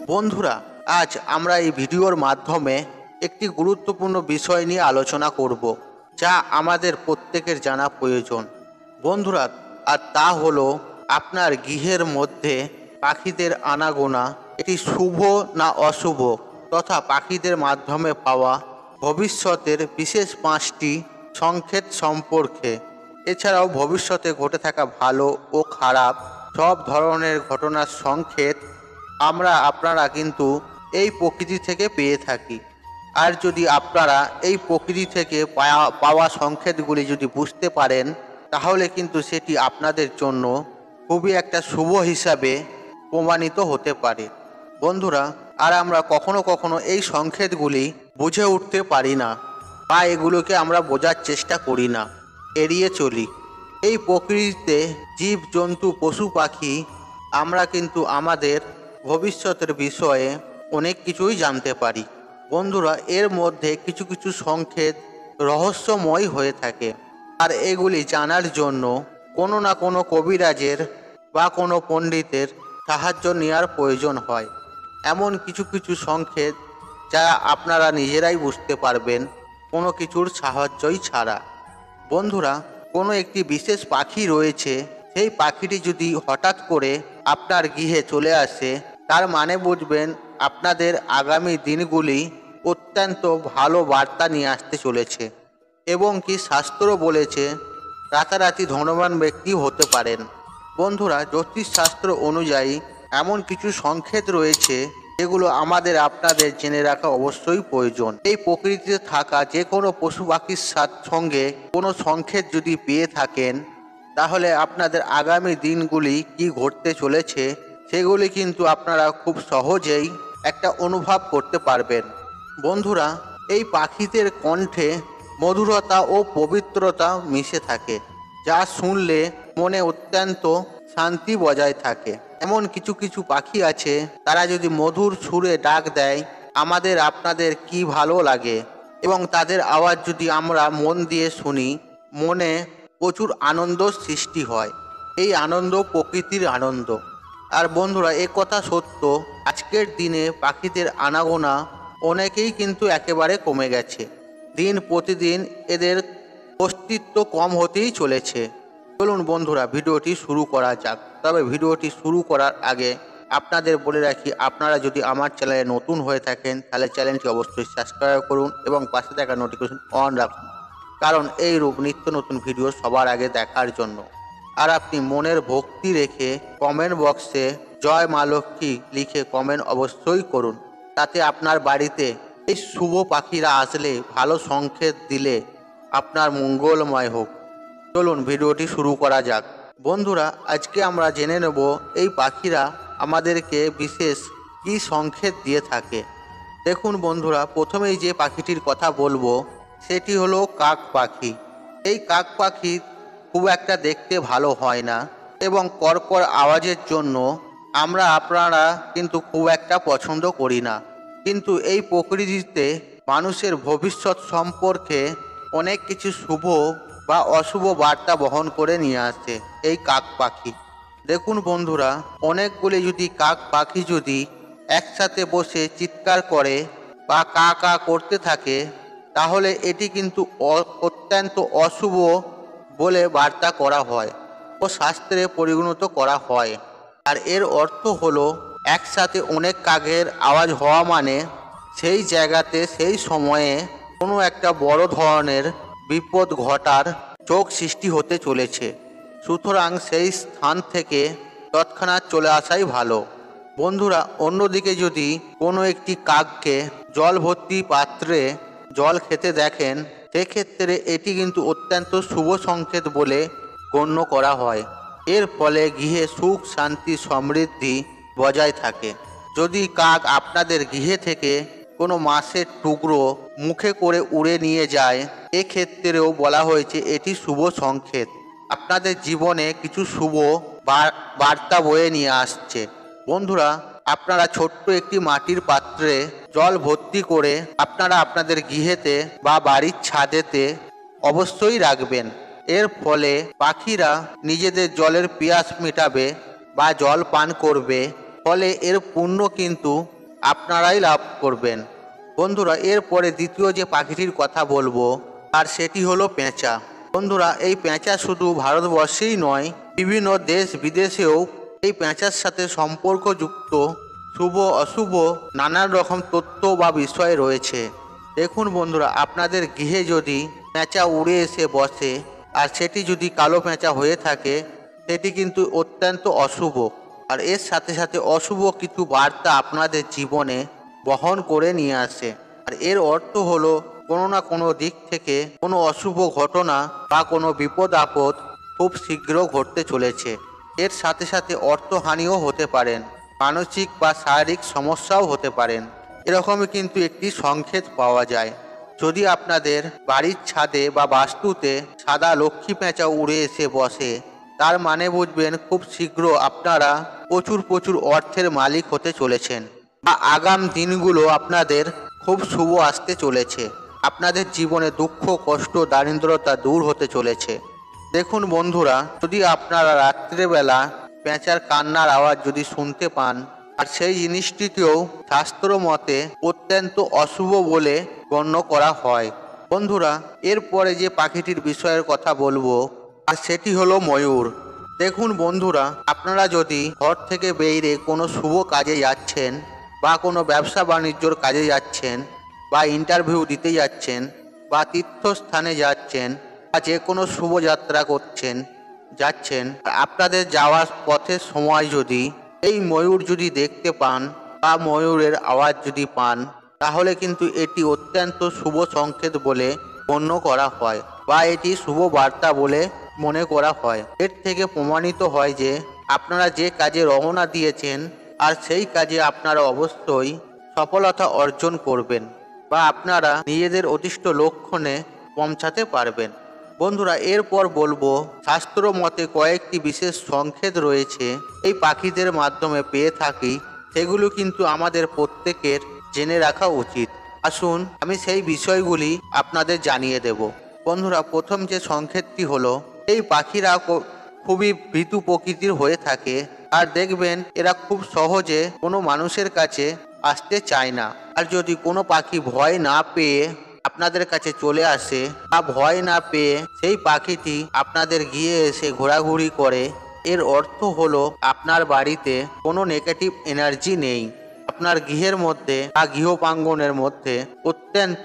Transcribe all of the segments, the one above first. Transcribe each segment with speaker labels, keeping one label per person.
Speaker 1: বন্ধুরা, আজ আমরা এই ভিডিওর মাধ্যমে একটি গুরুত্বপূর্ণ বিষয় নিয়ে আলোচনা করব, যা আমাদের প্রত্যেকের জানা প্রয়োজন। বন্ধুরা, আর তা হলো আপনার গৃহের মধ্যে পাখিদের আনাগোনা এটি শুভ না অশুভ, তথা পাখিদের মাধ্যমে পাওয়া ভবিষ্যতের বিশেষ 5টি সংকেত সম্পর্কে। এছাড়াও ভবিষ্যতে ঘটে থাকা ভালো ও খারাপ সব ধরনের ঘটনার সংকেত আপনারা কিন্তু এই প্রকৃতি থেকে পেয়ে থাকি। আর যদি আপনারা এই প্রকৃতি থেকে পাওয়া সংকেতগুলি যদি বুঝতে পারেন, তাহলে কিন্তু সেটি আপনাদের জন্য খুবই একটা শুভ হিসাবে প্রমাণিত হতে পারে। বন্ধুরা, আর আমরা কখনো কখনো এই সংকেতগুলি বুঝে উঠতে পারি না, বা এগুলোকে আমরা বোঝার চেষ্টা করি না, এড়িয়ে চলি। এই প্রকৃতিতে জীব জন্তু পশু পাখি আমরা কিন্তু আমাদের ভবিষ্যতের বিষয়ে অনেক কিছুই জানতে পারি। বন্ধুরা, এর মধ্যে কিছু কিছু সংকেত রহস্যময় হয়ে থাকে, আর এগুলি জানার জন্য কোনো না কোনো কবিরাজের বা কোনো পণ্ডিতের সাহায্য নেওয়ার প্রয়োজন হয়। এমন কিছু কিছু সংকেত যা আপনারা নিজেরাই বুঝতে পারবেন কোনো কিছুর সাহায্যই ছাড়া। বন্ধুরা, কোনো একটি বিশেষ পাখি রয়েছে, সেই পাখিটি যদি হঠাৎ করে আপনার গৃহে চলে আসে, তার মানে বুঝবেন আপনাদের আগামী দিনগুলি অত্যন্ত ভালো বার্তা নিয়ে আসতে চলেছে, এবং কি শাস্ত্র বলেছে রাতারাতি ধনবান ব্যক্তি হতে পারেন। বন্ধুরা, জ্যোতিষশাস্ত্র অনুযায়ী এমন কিছু সংকেত রয়েছে যেগুলো আপনাদের জেনে রাখা অবশ্যই প্রয়োজন। এই প্রকৃতিতে থাকা যে কোনো পশু পাখির সঙ্গে কোনো সংকেত যদি পেয়ে থাকেন, তাহলে আপনাদের আগামী দিনগুলি কি ঘটতে চলেছে সেগুলি কিন্তু আপনারা খুব সহজেই একটা অনুভব করতে পারবেন। বন্ধুরা, এই পাখিদের কণ্ঠে মধুরতা ও পবিত্রতা মিশে থাকে, যা শুনলে মনে অত্যন্ত শান্তি বজায় থাকে। এমন কিছু কিছু পাখি আছে, তারা যদি মধুর সুরে ডাক দেয়, আপনাদের কি ভালো লাগে, এবং তাদের আওয়াজ যদি আমরা মন দিয়ে শুনি, মনে প্রচুর আনন্দ সৃষ্টি হয়। এই আনন্দ প্রকৃতির আনন্দ। আর বন্ধুরা, এ কথা সত্য, আজকের দিনে পাখিদের আনাগোনা অনেকেই কিন্তু একেবারে কমে গেছে। দিন প্রতিদিন এদের অস্তিত্ব কম হতেই চলেছে। চলুন বন্ধুরা, ভিডিওটি শুরু করা যাক। তবে ভিডিওটি শুরু করার আগে আপনাদের বলে রাখি, আপনারা যদি আমার চ্যানেলে নতুন হয়ে থাকেন, তাহলে চ্যানেলটি অবশ্যই সাবস্ক্রাইব করুন এবং পাশে থাকা নোটিফিকেশন অন রাখুন, কারণ এই রূপ নিত্য নতুন ভিডিও সবার আগে দেখার জন্য। আর আপনি মনের ভক্তি রেখে কমেন্ট বক্সে জয় মা লক্ষ্মী লিখে কমেন্ট অবশ্যই করুন। তাতে আপনার বাড়িতে এই শুভ পাখিরা আসলে ভালো সংকেত দিলে আপনার মঙ্গলময় হোক। চলুন ভিডিওটি শুরু করা যাক। বন্ধুরা, আজকে আমরা জেনে নেব এই পাখিরা আমাদেরকে বিশেষ কী সংকেত দিয়ে থাকে। দেখুন বন্ধুরা, প্রথমেই যে পাখিটির কথা বলবো সেটি হলো কাক পাখি। এই কাক পাখি খুব একটা দেখতে ভালো হয় না, এবং কর্কর আওয়াজের জন্য আপনারা কিন্তু খুব একটা পছন্দ করি না। কিন্তু এই প্রকৃতিতে মানুষের ভবিষ্যৎ সম্পর্কে অনেক কিছু শুভ বা অশুভ বার্তা বহন করে নিয়ে আসে এই কাক পাখি। দেখুন বন্ধুরা, অনেকগুলি যদি কাক পাখি যদি একসাথে বসে চিৎকার করে বা কা কা করতে থাকে, তাহলে এটি কিন্তু অত্যন্ত অশুভ বলে বার্তা করা হয় ও শাস্ত্রে পরিণত করা হয়। আর এর অর্থ হলো একসাথে অনেক কাকের আওয়াজ হওয়া মানে সেই জায়গাতে সেই সময়ে কোনো একটা বড় ধরনের বিপদ ঘটার চোখ সৃষ্টি হতে চলেছে। সুতরাং সেই স্থান থেকে তৎক্ষণাৎ চলে আসাই ভালো। বন্ধুরা, অন্যদিকে যদি কোনো একটি কাককে জল ভর্তি পাত্রে জল খেতে দেখেন, সেক্ষেত্রে এটি কিন্তু অত্যন্ত শুভ সংকেত বলে গণ্য করা হয়। এর ফলে গৃহে সুখ শান্তি সমৃদ্ধি বজায় থাকে। যদি কাক আপনাদের গৃহে থেকে কোনো মাছের টুকরো মুখে করে উড়ে নিয়ে যায়, এক্ষেত্রেও বলা হয়েছে এটি শুভ সংকেত, আপনাদের জীবনে কিছু শুভ বার্তা বয়ে নিয়ে আসছে। বন্ধুরা, আপনারা ছোট্ট একটি মাটির পাত্রে জল ভর্তি করে আপনাদের গৃহেতে বা বাড়ির ছাদেতে অবশ্যই রাখবেন। এর ফলে পাখিরা নিজেদের জলের পিয়াস মেটাবে বা জল পান করবে। ফলে এর পুণ্য কিন্তু আপনারাই লাভ করবেন। বন্ধুরা, এরপরে দ্বিতীয় যে পাখিটির কথা বলবো আর সেটি হলো পেঁচা। বন্ধুরা, এই পেঁচা শুধু ভারতবর্ষেই নয়, বিভিন্ন দেশ বিদেশেও এই পেঁচার সাথে সম্পর্কযুক্ত শুভ অশুভ নানান রকম তথ্য বা বিষয় রয়েছে। দেখুন বন্ধুরা, আপনাদের গৃহে যদি পেঁচা উড়ে এসে বসে আর সেটি যদি কালো পেঁচা হয়ে থাকে, সেটি কিন্তু অত্যন্ত অশুভ। আর এর সাথে সাথে অশুভ কিছু বার্তা আপনাদের জীবনে বহন করে নিয়ে আসে। আর এর অর্থ হলো কোনো না কোনো দিক থেকে কোনো অশুভ ঘটনা বা কোনো বিপদ আপদ খুব শীঘ্র ঘটতে চলেছে। এর সাথে সাথে অর্থহানিও হতে পারেন, মানসিক বা শারীরিক সমস্যাও হতে পারেন। এরকমই কিন্তু একটি সংকেত পাওয়া যায়। যদি আপনাদের বাড়ির ছাদে বা বাস্তুতে সাদা লক্ষ্মী পেঁচা উড়ে এসে বসে, তার মানে বুঝবেন খুব শীঘ্র আপনারা প্রচুর প্রচুর অর্থের মালিক হতে চলেছেন, বা আগাম দিনগুলো আপনাদের খুব শুভ আসতে চলেছে। আপনাদের জীবনে দুঃখ, কষ্ট, দারিদ্রতা দূর হতে চলেছে। দেখুন বন্ধুরা, যদি আপনারা রাত্রেবেলা পেঁচার কান্নার আওয়াজ যদি শুনতে পান, আর সেই জিনিসটিকেও শাস্ত্র মতে অত্যন্ত অশুভ বলে গণ্য করা হয়। বন্ধুরা, এরপরে যে পাখিটির বিষয়ের কথা বলবো আর সেটি হলো ময়ূর। দেখুন বন্ধুরা, আপনারা যদি ঘর থেকে বেরিয়ে কোনো শুভ কাজে যাচ্ছেন, বা কোনো ব্যবসা বাণিজ্যর কাজে যাচ্ছেন, বা ইন্টারভিউ দিতে যাচ্ছেন, বা তীর্থস্থানে যাচ্ছেন, বা যে কোনো শুভযাত্রা যাচ্ছেন, আপনাদের যাওয়ার পথের সময় যদি এই ময়ূর যদি দেখতে পান বা ময়ূরের আওয়াজ যদি পান, তাহলে কিন্তু এটি অত্যন্ত শুভ সংকেত বলে গণ্য করা হয়, বা এটি শুভ বার্তা বলে মনে করা হয়। এর থেকে প্রমাণিত হয় যে আপনারা যে কাজে রওনা দিয়েছেন আর সেই কাজে আপনারা অবশ্যই সফলতা অর্জন করবেন, বা আপনারা নিজেদের অদিষ্ট লক্ষ্যে পৌঁছাতে পারবেন। বন্ধুরা, এরপর বলবো শাস্ত্র মতে কয়েকটি বিশেষ সংকেত রয়েছে এই পাখিদের মাধ্যমে পেয়ে থাকি, সেগুলো কিন্তু আমাদের প্রত্যেকের জেনে রাখা উচিত। আসুন আমি সেই বিষয়গুলি আপনাদের জানিয়ে দেব। বন্ধুরা, প্রথম যে সংকেতটি হলো, এই পাখিরা খুবই ভীতু প্রকৃতির হয়ে থাকে, আর দেখবেন এরা খুব সহজে কোনো মানুষের কাছে আসতে চায় না। আর যদি কোনো পাখি ভয় না পেয়ে আপনাদের কাছে চলে আসে, বা ভয় না পেয়ে সেই পাখিটি আপনাদের গিয়ে এসে ঘোরাঘুরি করে, এর অর্থ হলো আপনার বাড়িতে কোনো নেগেটিভ এনার্জি নেই। আপনার গৃহের মধ্যে বা গৃহপ্রাঙ্গণের মধ্যে অত্যন্ত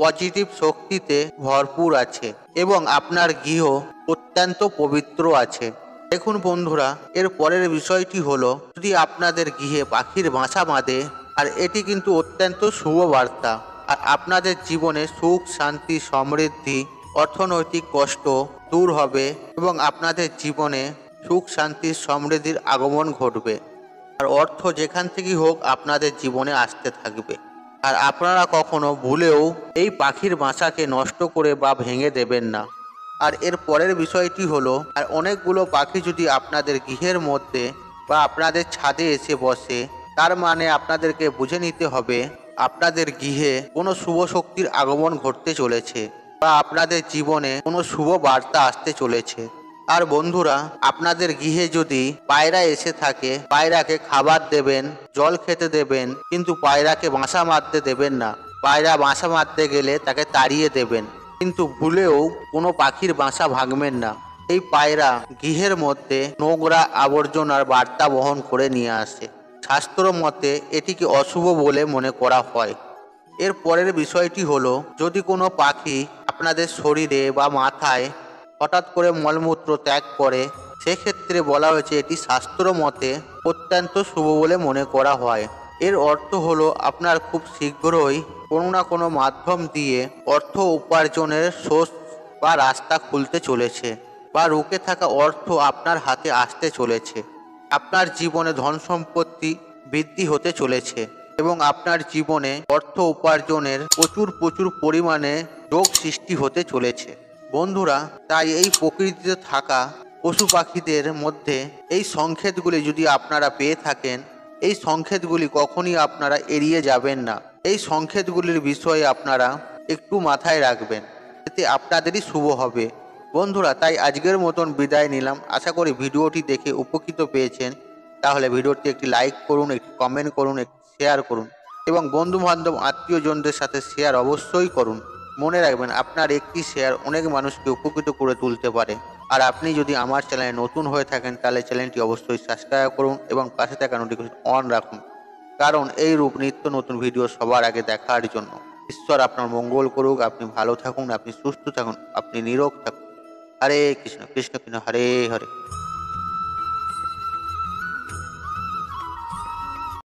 Speaker 1: পজিটিভ শক্তিতে ভরপুর আছে, এবং আপনার গৃহ অত্যন্ত পবিত্র আছে। দেখুন বন্ধুরা, এর পরের বিষয়টি হলো, যদি আপনাদের গৃহে পাখির বাসা বাঁধে, আর এটি কিন্তু অত্যন্ত শুভ বার্তা। আর আপনাদের জীবনে সুখ, শান্তি, সমৃদ্ধি, অর্থনৈতিক কষ্ট দূর হবে, এবং আপনাদের জীবনে সুখ, শান্তি, সমৃদ্ধির আগমন ঘটবে। আর অর্থ যেখান থেকেই হোক আপনাদের জীবনে আসতে থাকবে। আর আপনারা কখনো ভুলেও এই পাখির বাসাকে নষ্ট করে বা ভেঙে দেবেন না। আর এর পরের বিষয়টি হলো, আর অনেকগুলো পাখি যদি আপনাদের গৃহের মধ্যে বা আপনাদের ছাদে এসে বসে, তার মানে আপনাদেরকে বুঝে নিতে হবে আপনাদের গৃহে কোনো শুভ শক্তির আগমন ঘটতে চলেছে, বা আপনাদের জীবনে কোনো শুভ বার্তা আসতে চলেছে। আর বন্ধুরা, আপনাদের গৃহে যদি পায়রা এসে থাকে, পায়রাকে খাবার দেবেন, জল খেতে দেবেন, কিন্তু পায়রাকে বাসা মারতে দেবেন না। পায়রা বাসা মারতে গেলে তাকে তাড়িয়ে দেবেন, কিন্তু ভুলেও কোনো পাখির বাসা ভাঙবেন না। এই পায়রা গৃহের মধ্যে নোংরা আবর্জনার বার্তা বহন করে নিয়ে আসে। শাস্ত্র মতে এটিকে অশুভ বলে মনে করা হয়। এর পরের বিষয়টি হলো, যদি কোনো পাখি আপনাদের শরীরে বা মাথায় হঠাৎ করে মলমূত্র ত্যাগ করে, সেক্ষেত্রে বলা হয়েছে এটি শাস্ত্র মতে অত্যন্ত শুভ বলে মনে করা হয়। এর অর্থ হলো আপনার খুব শীঘ্রই কোনো না কোনো মাধ্যম দিয়ে অর্থ উপার্জনের সোর্স বা রাস্তা খুলতে চলেছে, বা রুকে থাকা অর্থ আপনার হাতে আসতে চলেছে। আপনার জীবনে ধন সম্পত্তি বৃদ্ধি হতে চলেছে, এবং আপনার জীবনে অর্থ উপার্জনের প্রচুর প্রচুর পরিমাণে যোগ সৃষ্টি হতে চলেছে। বন্ধুরা, তাই এই প্রকৃতিতে থাকা পশু পাখিদের মধ্যে এই সংকেতগুলি যদি আপনারা পেয়ে থাকেন, এই সংকেতগুলি কখনই আপনারা এড়িয়ে যাবেন না। এই সংকেতগুলির বিষয়ে আপনারা একটু মাথায় রাখবেন, এতে আপনাদেরই শুভ হবে। বন্ধুরা, তাই আজকের মতন বিদায় নিলাম। আশা করি ভিডিওটি দেখে উপকৃত পেয়েছেন। তাহলে ভিডিওটি একটি লাইক করুন, একটি কমেন্ট করুন, একটি শেয়ার করুন। এবং বন্ধু বান্ধব আত্মীয়জনদের সাথে শেয়ার অবশ্যই করুন। মনে রাখবেন, আপনার একটি শেয়ার অনেক মানুষকে উপকৃত করে তুলতে পারে। আর আপনি যদি আমার চ্যানেলে নতুন হয়ে থাকেন তাহলে চ্যানেলটি অবশ্যই সাবস্ক্রাইব করুন এবং পাশে থাকা নোটিফিকেশন অন রাখুন, কারণ এই রূপ নিত্য নতুন ভিডিও সবার আগে দেখার জন্য। ঈশ্বর আপনার মঙ্গল করুক। আপনি ভালো থাকুন, আপনি সুস্থ থাকুন, আপনি নিরোগ থাকুন। হরে কৃষ্ণ কৃষ্ণ কৃষ্ণ হরে হরে।